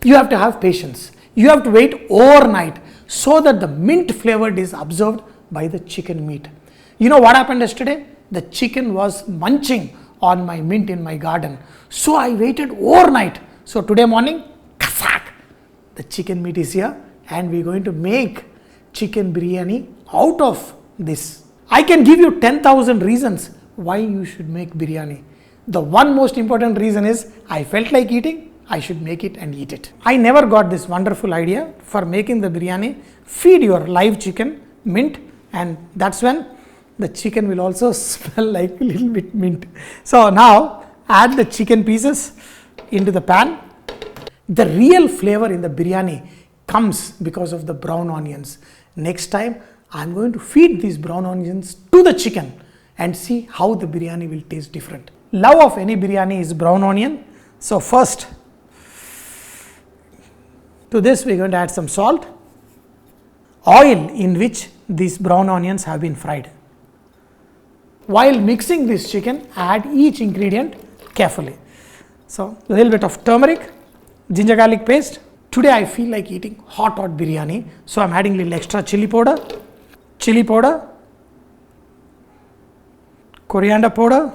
You have to have patience. You have to wait overnight so that the mint flavored is absorbed by the chicken meat. You know what happened yesterday? The chicken was munching on my mint in my garden. So I waited overnight. So today morning, kasak, the chicken meat is here and we are going to make chicken biryani out of this. I can give you 10,000 reasons why you should make biryani. The one most important reason is I felt like eating, I should make it and eat it. I never got this wonderful idea for making the biryani. Feed your live chicken mint, and that's when the chicken will also smell like a little bit mint. So now add the chicken pieces into the pan. The real flavor in the biryani comes because of the brown onions. Next time I am going to feed these brown onions to the chicken and see how the biryani will taste different. Love of any biryani is brown onion. So first, to this we are going to add some salt, oil in which these brown onions have been fried. While mixing this chicken, add each ingredient carefully. So a little bit of turmeric, ginger garlic paste. Today I feel like eating hot biryani, so I am adding a little extra chili powder, coriander powder,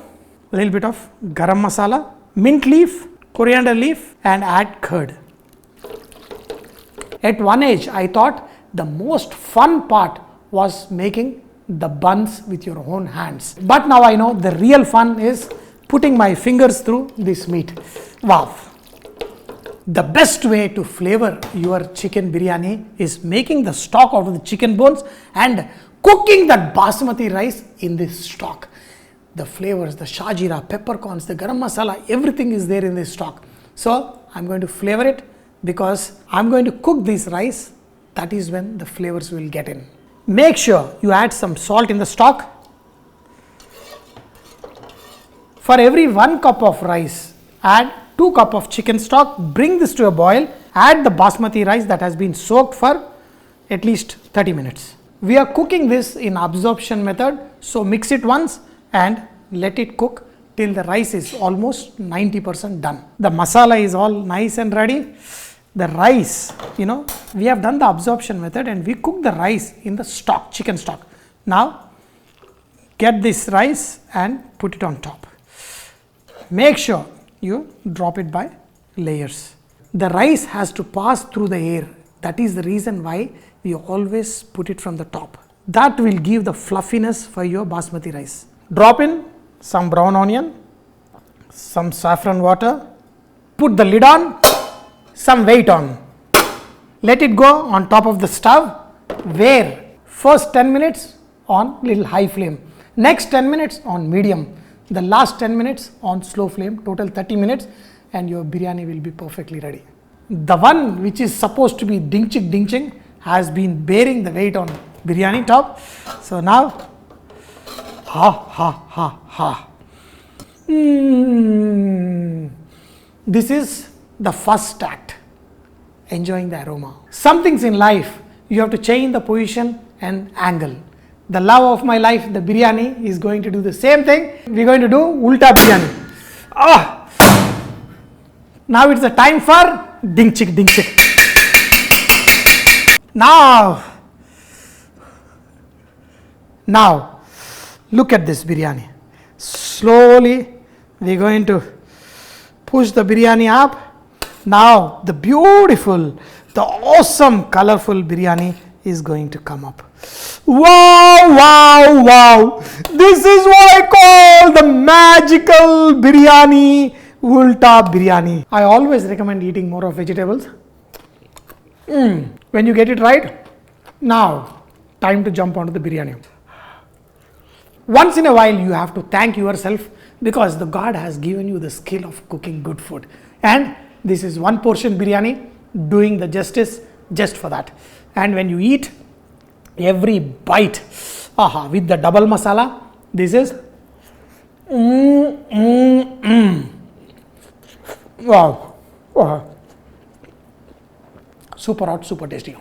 a little bit of garam masala, mint leaf, coriander leaf, and add curd. At one age, I thought the most fun part was making the buns with your own hands. But now I know the real fun is putting my fingers through this meat. Wow! The best way to flavor your chicken biryani is making the stock out of the chicken bones and cooking that basmati rice in this stock. The flavors, the shajira, peppercorns, the garam masala, everything is there in this stock. So I am going to flavor it because I am going to cook this rice. That is when the flavors will get in. Make sure you add some salt in the stock. For every 1 cup of rice, add 2 cups of chicken stock. Bring this to a boil. Add the basmati rice that has been soaked for at least 30 minutes. We are cooking this in absorption method. So mix it once and let it cook till the rice is almost 90% done. The masala is all nice and ready. The rice, we have done the absorption method and we cook the rice in the stock, chicken stock. Now get this rice and put it on top. Make sure you drop it by layers. The rice has to pass through the air. That is the reason why we always put it from the top. That will give the fluffiness for your basmati rice. Drop in some brown onion, some saffron water, put the lid on, some weight on. Let it go on top of the stove where first 10 minutes on little high flame, next 10 minutes on medium, the last 10 minutes on slow flame, total 30 minutes, and your biryani will be perfectly ready. The one which is supposed to be ding-ching has been bearing the weight on biryani top. So now, This is the first act, enjoying the aroma. Some things in life, you have to change the position and angle. The love of my life, the biryani, is going to do the same thing. We are going to do ulta biryani. Now it's the time for ding chick. Now, look at this biryani. Slowly, we are going to push the biryani up. Now, the beautiful, the awesome, colorful biryani is going to come up. Wow! This is what I call the magical biryani, ulta biryani. I always recommend eating more of vegetables. When you get it right, now, time to jump onto the biryani. Once in a while, you have to thank yourself because the God has given you the skill of cooking good food. And this is one portion biryani, doing the justice just for that. And when you eat, every bite, with the double masala, this is wow. Super hot, super tasty.